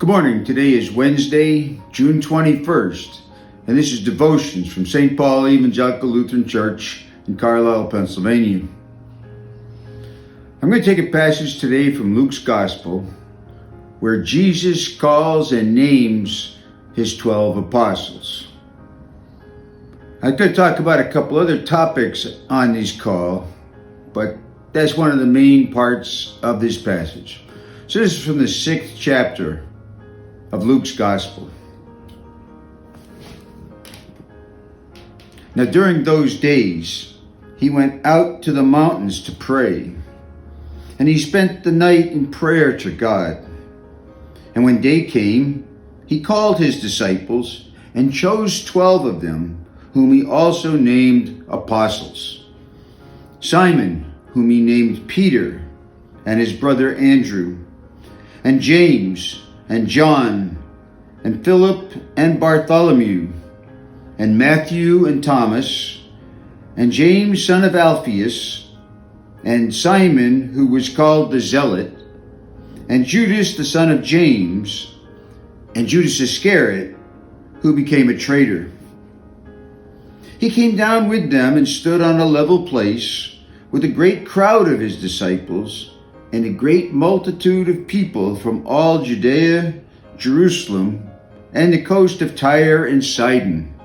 Good morning. Today is Wednesday, June 21st, and this is Devotions from St. Paul Evangelical Lutheran Church in Carlisle, Pennsylvania. I'm going to take a passage today from Luke's Gospel where Jesus calls and names his 12 apostles. I'm going to talk about a couple other topics on this call, but that's one of the main parts of this passage. So this is from the 6th chapter of Luke's Gospel. Now during those days, he went out to the mountains to pray, and he spent the night in prayer to God. And when day came, he called his disciples and chose 12 of them, whom he also named apostles. Simon, whom he named Peter, and his brother Andrew, and James, and John, and Philip, and Bartholomew, and Matthew, and Thomas, and James, son of Alphaeus, and Simon, who was called the Zealot, and Judas, the son of James, and Judas Iscariot, who became a traitor. He came down with them and stood on a level place with a great crowd of his disciples and a great multitude of people from all Judea, Jerusalem, and the coast of Tyre and Sidon.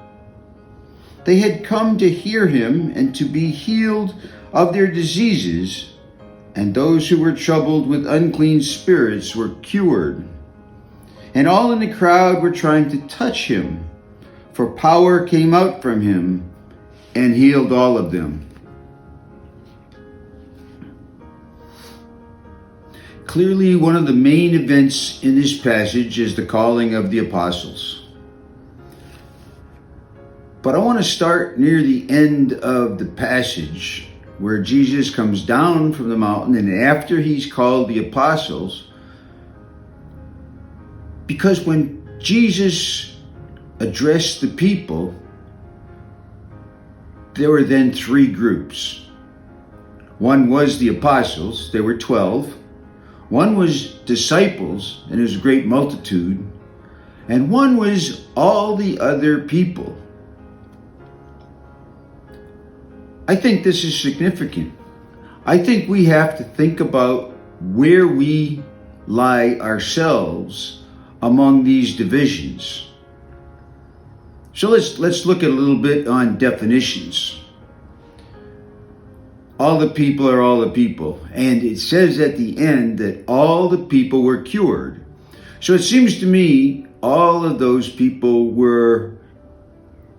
They had come to hear him and to be healed of their diseases, and those who were troubled with unclean spirits were cured. And all in the crowd were trying to touch him, for power came out from him and healed all of them. Clearly, one of the main events in this passage is the calling of the apostles. But I want to start near the end of the passage where Jesus comes down from the mountain and after he's called the apostles, because when Jesus addressed the people, there were then three groups. One was the apostles, there were 12. One was disciples, and it was a great multitude. And one was all the other people. I think this is significant. I think we have to think about where we lie ourselves among these divisions. So let's look at a little bit on definitions. All the people are all the people. And it says at the end that all the people were cured. So it seems to me all of those people were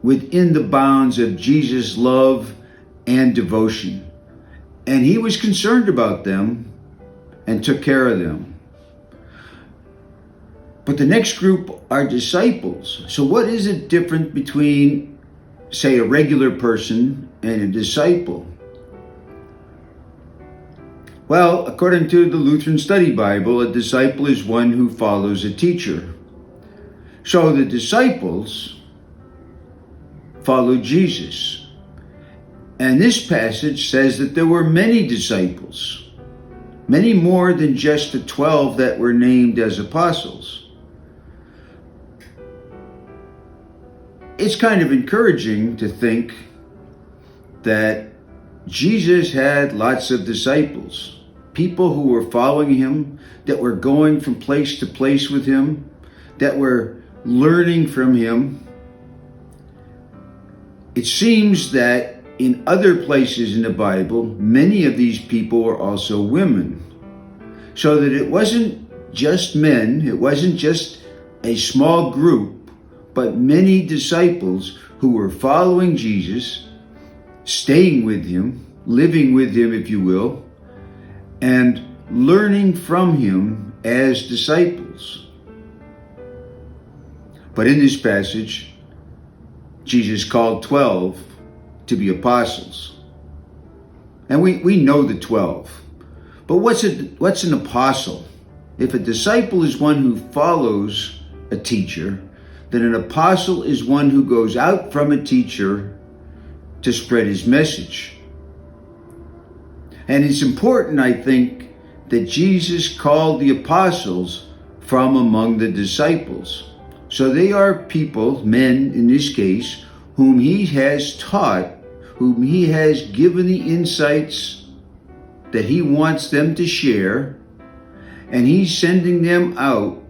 within the bounds of Jesus' love and devotion. And he was concerned about them and took care of them. But the next group are disciples. So what is it different between, say, a regular person and a disciple? Well, according to the Lutheran Study Bible, a disciple is one who follows a teacher. So the disciples followed Jesus. And this passage says that there were many disciples, many more than just the 12 that were named as apostles. It's kind of encouraging to think that Jesus had lots of disciples. People who were following him, that were going from place to place with him, that were learning from him. It seems that in other places in the Bible, many of these people were also women. So that it wasn't just men, it wasn't just a small group, but many disciples who were following Jesus, staying with him, living with him, if you will, and learning from him as disciples. But in this passage, Jesus called 12 to be apostles. And we know the 12. But what's an apostle? If a disciple is one who follows a teacher, then an apostle is one who goes out from a teacher to spread his message. And it's important, I think, that Jesus called the apostles from among the disciples. So they are people, men in this case, whom he has taught, whom he has given the insights that he wants them to share, and he's sending them out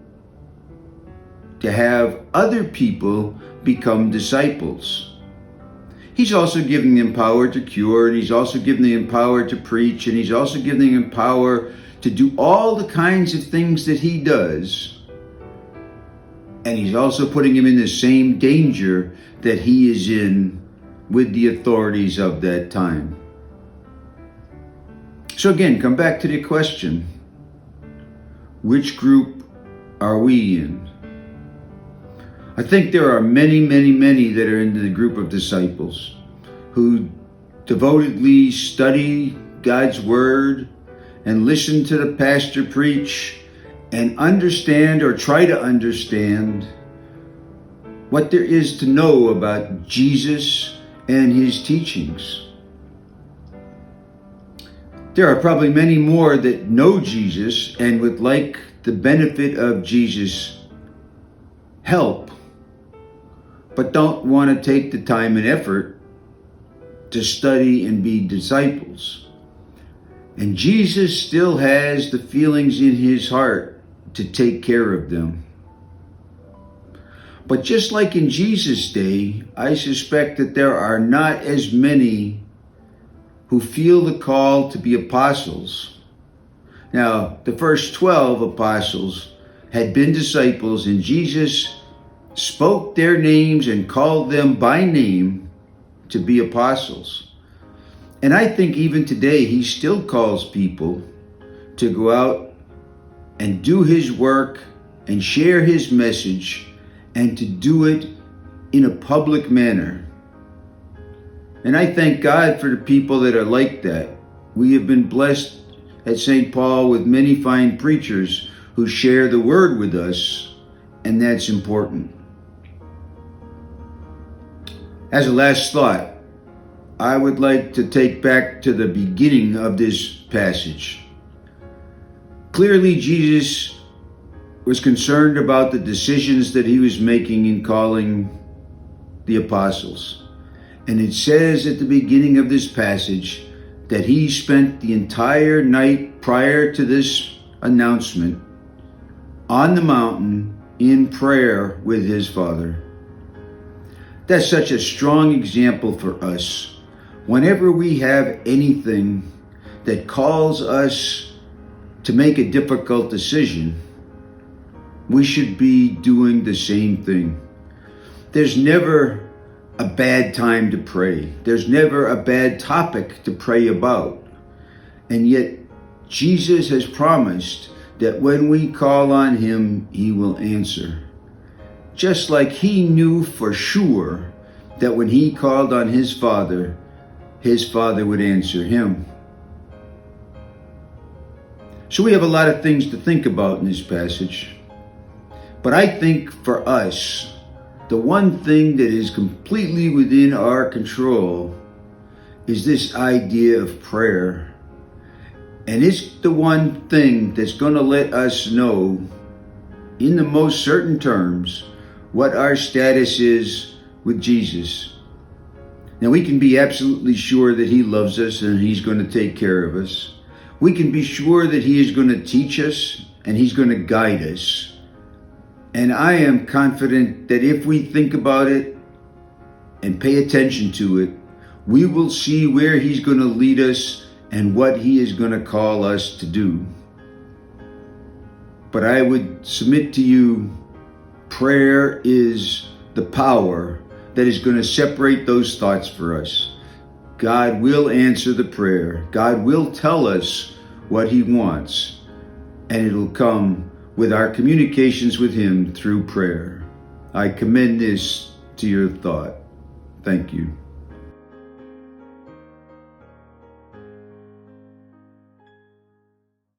to have other people become disciples. He's also giving them power to cure, and he's also giving them power to preach, and he's also giving them power to do all the kinds of things that he does. And he's also putting him in the same danger that he is in with the authorities of that time. So again, come back to the question, which group are we in? I think there are many, many, many that are in the group of disciples who devotedly study God's word and listen to the pastor preach and understand or try to understand what there is to know about Jesus and his teachings. There are probably many more that know Jesus and would like the benefit of Jesus' help, but don't want to take the time and effort to study and be disciples. And Jesus still has the feelings in his heart to take care of them. But just like in Jesus' day, I suspect that there are not as many who feel the call to be apostles. Now, the first 12 apostles had been disciples, and Jesus spoke their names and called them by name to be apostles. And I think even today he still calls people to go out and do his work and share his message, and to do it in a public manner. And I thank God for the people that are like that. We have been blessed at St. Paul with many fine preachers who share the word with us, and that's important. As a last thought, I would like to take back to the beginning of this passage. Clearly, Jesus was concerned about the decisions that he was making in calling the apostles. And it says at the beginning of this passage that he spent the entire night prior to this announcement on the mountain in prayer with his Father. That's such a strong example for us. Whenever we have anything that calls us to make a difficult decision, we should be doing the same thing. There's never a bad time to pray. There's never a bad topic to pray about. And yet, Jesus has promised that when we call on him, he will answer. Just like he knew for sure that when he called on his Father would answer him. So we have a lot of things to think about in this passage. But I think for us, the one thing that is completely within our control is this idea of prayer. And it's the one thing that's going to let us know in the most certain terms what our status is with Jesus. Now, we can be absolutely sure that he loves us and he's going to take care of us. We can be sure that he is going to teach us and he's going to guide us. And I am confident that if we think about it and pay attention to it, we will see where he's going to lead us and what he is going to call us to do. But I would submit to you, prayer is the power that is going to separate those thoughts for us. God will answer the prayer. God will tell us what he wants, and it'll come with our communications with him through prayer. I commend this to your thought. Thank you.